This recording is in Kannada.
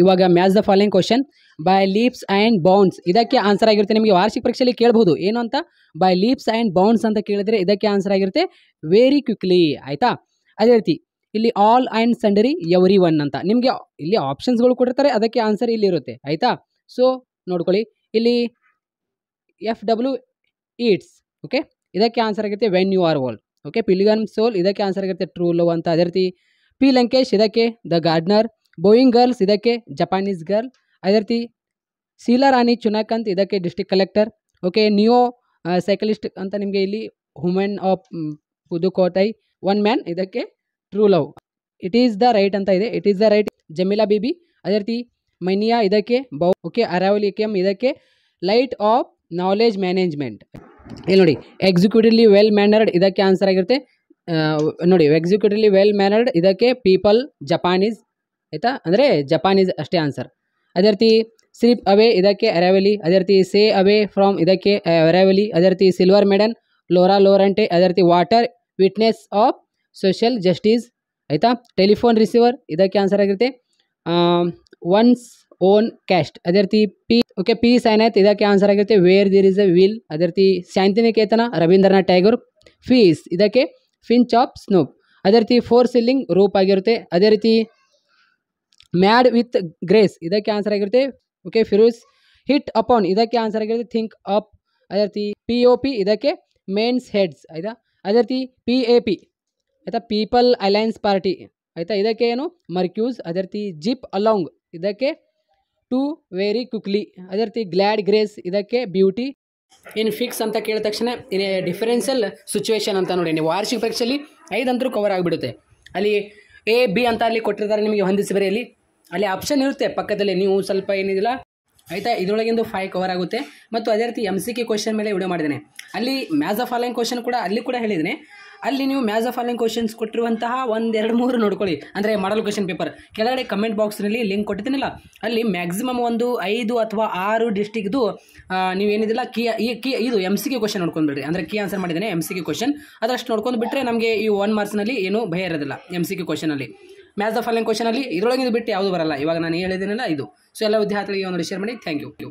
ಇವಾಗ match the following question by leaps and bounds ಇದಕ್ಕೆ ಆನ್ಸರ್ ಆಗಿರುತ್ತೆ. ನಿಮಗೆ ವಾರ್ಷಿಕ ಪರೀಕ್ಷೆಯಲ್ಲಿ ಕೇಳಬಹುದು ಏನು ಅಂತ, ಬೈ ಲೀಪ್ಸ್ ಆ್ಯಂಡ್ ಬೌಂಡ್ಸ್ ಅಂತ ಕೇಳಿದ್ರೆ ಇದಕ್ಕೆ ಆನ್ಸರ್ ಆಗಿರುತ್ತೆ ವೆರಿ ಕ್ವಿಕ್ಲಿ. ಆಯಿತಾ, ಅದೇ ರೀತಿ ಇಲ್ಲಿ ಆಲ್ ಆ್ಯಂಡ್ ಸಂಡರಿ ಎವ್ರಿ ಒನ್ ಅಂತ ನಿಮಗೆ ಇಲ್ಲಿ ಆಪ್ಷನ್ಸ್ಗಳು ಕೊಟ್ಟಿರ್ತಾರೆ, ಅದಕ್ಕೆ ಆನ್ಸರ್ ಇಲ್ಲಿ ಇರುತ್ತೆ. ಆಯಿತಾ, ಸೊ ನೋಡ್ಕೊಳ್ಳಿ ಇಲ್ಲಿ FW ಈಟ್ಸ್, ಓಕೆ, ಇದಕ್ಕೆ ಆನ್ಸರ್ ಆಗಿರುತ್ತೆ when you are old. Okay, ಪಿಲಿಗನ್ ಸೋಲ್ ಇದಕ್ಕೆ ಆನ್ಸರ್ ಆಗಿರುತ್ತೆ ಟ್ರೂ ಲವ್ ಅಂತ. ಅದೇ ರೀತಿ ಪಿ ಲಂಕೇಶ್ ಇದಕ್ಕೆ ದ ಗಾರ್ಡ್ನರ್. ಬೋಯಿಂಗ್ ಗರ್ಲ್ಸ್ ಇದಕ್ಕೆ ಜಪಾನೀಸ್ ಗರ್ಲ್. ಅದೇ ರೀತಿ ಶೀಲಾ ರಾಣಿ ಚುನಾಕಂತ್ ಇದಕ್ಕೆ district collector. Okay, neo cyclist ಅಂತ ನಿಮಗೆ ಇಲ್ಲಿ ವುಮೆನ್ ಆಫ್ ಪುದುಕೋಟೈ. ಒನ್ ಮ್ಯಾನ್ ಇದಕ್ಕೆ true love. It is the right ಅಂತ ಇದೆ, it is the right Jameela Bibi. ಅದೇ ರೀತಿ ಮೈನಿಯಾ ಇದಕ್ಕೆ ಬೌ. ಓಕೆ, ಅರಾವಲಿ ಕೆಮ್ ಇದಕ್ಕೆ ಲೈಟ್ ಆಫ್ ನಾಲೆಜ್ ಮ್ಯಾನೇಜ್ಮೆಂಟ್. ಇಲ್ಲಿ ನೋಡಿ ಎಕ್ಸಿಕ್ಯೂಟಿವ್ಲಿ ವೆಲ್ ಮ್ಯಾನರ್ಡ್ ಇದಕ್ಕೆ ಆನ್ಸರ್ ಆಗಿರುತ್ತೆ. ನೋಡಿ ಎಕ್ಸಿಕ್ಯೂಟಿವ್ಲಿ ವೆಲ್ ಮ್ಯಾನರ್ಡ್ ಇದಕ್ಕೆ ಪೀಪಲ್ ಜಪಾನೀಸ್. ಆಯಿತಾ, ಅಂದರೆ ಜಪಾನೀಸ್ ಅಷ್ಟೇ ಆನ್ಸರ್. ಅದೇ ರೀತಿ ಸ್ಲಿಪ್ ಅವೇ ಇದಕ್ಕೆ ಅರಾವಲಿ. ಅದೇ ರೀತಿ ಸೇ ಅವೇ ಫ್ರಾಮ್ ಇದಕ್ಕೆ ಅರಾವಲಿ. ಅದೇ ರೀತಿ ಸಿಲ್ವರ್ ಮೆಡನ್ ಲೋರಾ ಲೋರಂಟೆ. ಅದೇ ರೀತಿ water witness of social justice. ಆಯಿತಾ, ಟೆಲಿಫೋನ್ ರಿಸೀವರ್ ಇದಕ್ಕೆ ಆನ್ಸರ್ ಆಗಿರುತ್ತೆ ಒನ್ಸ್ ಓನ್ ಕ್ಯಾಸ್ಟ್. ಅದೇ ರೀತಿ ಓಕೆ ಪಿ ಸೈನಾಥ್ ಇದಕ್ಕೆ ಆನ್ಸರ್ ಆಗಿರುತ್ತೆ where there is a will. ಅದೇ ರೀತಿ ಶಾಂತಿನಿಕೇತನ ರವೀಂದ್ರನಾಥ್ ಟ್ಯಾಗೋರ್. ಫೀಸ್ ಇದಕ್ಕೆ ಫಿಂಚ್ ಆಫ್ ಸ್ನೂಪ್. ಅದೇ ರೀತಿ ಫೋರ್ ಸಿಲ್ಲಿಂಗ್ ರೂಪ್ ಆಗಿರುತ್ತೆ. ಅದೇ ರೀತಿ ಮ್ಯಾಡ್ ವಿತ್ ಗ್ರೇಸ್ ಇದಕ್ಕೆ ಆನ್ಸರ್ ಆಗಿರುತ್ತೆ ಓಕೆ ಫಿರೋಸ್. ಹಿಟ್ ಅಪಾನ್ ಇದಕ್ಕೆ ಆನ್ಸರ್ ಆಗಿರುತ್ತೆ ಥಿಂಕ್ ಅಪ್. ಅದೇ ರೀತಿ POP ಇದಕ್ಕೆ ಮೇನ್ಸ್ ಹೆಡ್ಸ್. ಆಯಿತಾ, ಅದೇ ರೀತಿ PAP ಆಯಿತಾ ಪೀಪಲ್ ಅಲಯನ್ಸ್ ಪಾರ್ಟಿ. ಆಯಿತಾ, ಇದಕ್ಕೆ ಏನು ಮರ್ಕ್ಯೂಸ್. ಅದೇ ರೀತಿ ಜಿಪ್ ಅಲಾಂಗ್ ಇದಕ್ಕೆ ಟು ವೆರಿ ಕ್ವಿಕ್ಲಿ. ಅದೇ ರೀತಿ ಗ್ಲ್ಯಾಡ್ ಗ್ರೇಸ್ ಇದಕ್ಕೆ ಬ್ಯೂಟಿ. ಇನ್ ಫಿಕ್ಸ್ ಅಂತ ಕೇಳಿದ ತಕ್ಷಣ ಇನ್ ಡಿಫರೆನ್ಷಿಯಲ್ ಸಿಚುವೇಶನ್ ಅಂತ ನೋಡಿ, ನೀವು ವಾರ್ಷಿಕ ಪರೀಕ್ಷೆಯಲ್ಲಿ 5 ಅಂತರೂ ಕವರ್ ಆಗಿಬಿಡುತ್ತೆ. ಅಲ್ಲಿ A B ಅಂತ ಅಲ್ಲಿ ಕೊಟ್ಟಿರ್ತಾರೆ ನಿಮಗೆ ಹೊಂದಿಸಿ ಬರೆಯಲ್ಲಿ, ಅಲ್ಲಿ ಆಪ್ಷನ್ ಇರುತ್ತೆ ಪಕ್ಕದಲ್ಲಿ, ನೀವು ಸ್ವಲ್ಪ ಏನಿದಿಲ್ಲ ಆಯಿತಾ ಇದರೊಳಗಿಂದು 5 ಕವರ್ ಆಗುತ್ತೆ. ಮತ್ತು ಅದೇ ರೀತಿ MCQ ಕ್ವಶನ್ ಮೇಲೆ ವಿಡಿಯೋ ಮಾಡಿದ್ದೇನೆ, ಅಲ್ಲಿ ಮ್ಯಾಚ್ ದ ಫಾಲೋಯಿಂಗ್ ಕ್ವಶನ್ ಕೂಡ ಅಲ್ಲಿ ಕೂಡ ಹೇಳಿದ್ದೇನೆ. ಅಲ್ಲಿ ನೀವು ಮ್ಯಾಚ್ ದ ಫಾಲೋಯಿಂಗ್ ಕ್ವಶನ್ಸ್ ಕೊಟ್ಟಿರುವಂತಹ 1 2 3 ನೋಡ್ಕೊಳ್ಳಿ, ಅಂದರೆ ಮಾಡಲ್ ಕ್ವಶನ್ ಪೇಪರ್ ಕೆಳಗಡೆ ಕಮೆಂಟ್ ಬಾಕ್ಸ್ನಲ್ಲಿ ಲಿಂಕ್ ಕೊಟ್ಟಿದ್ದೀನಿಲ್ಲ, ಅಲ್ಲಿ ಮ್ಯಾಕ್ಸಿಮಮ್ ಒಂದು 5 ಅಥವಾ 6 ಡಿಸ್ಟಿಕ್ದು ನೀವೇನಿದಿಲ್ಲ ಇದು MCQ ಕ್ವಶನ್ ನೋಡ್ಕೊಂಡ್ಬಿಡ್ರಿ, ಅಂದರೆ ಕೀ ಆನ್ಸರ್ ಮಾಡಿದ್ದೇನೆ MCQ ಕ್ವಶನ್, ಅದಷ್ಟು ನೋಡ್ಕೊಂಡು ಬಿಟ್ಟರೆ ನಮಗೆ ಈ 1 ಮಾರ್ಕ್ಸ್ನಲ್ಲಿ ಏನೂ ಭಯ ಇರೋದಿಲ್ಲ. MCQ ಕ್ವಶನಲ್ಲಿ ಮ್ಯಾಚ್ ದ ಫಾಲೋಯಿಂಗ್ ಕ್ವಶನಲ್ಲಿ ಇದರೊಳಗೆ ಬಿಟ್ಟು ಯಾವುದು ಬರಲ್ಲ. ಇವಾಗ ನಾನು ಹೇಳಿದ್ದೀನಲ್ಲ ಇದು. ಸೊ ಎಲ್ಲ ವಿದ್ಯಾರ್ಥಿಗಳಿಗೆ ಒಂದು ಶೇರ್ ಮಾಡಿ. Thank you.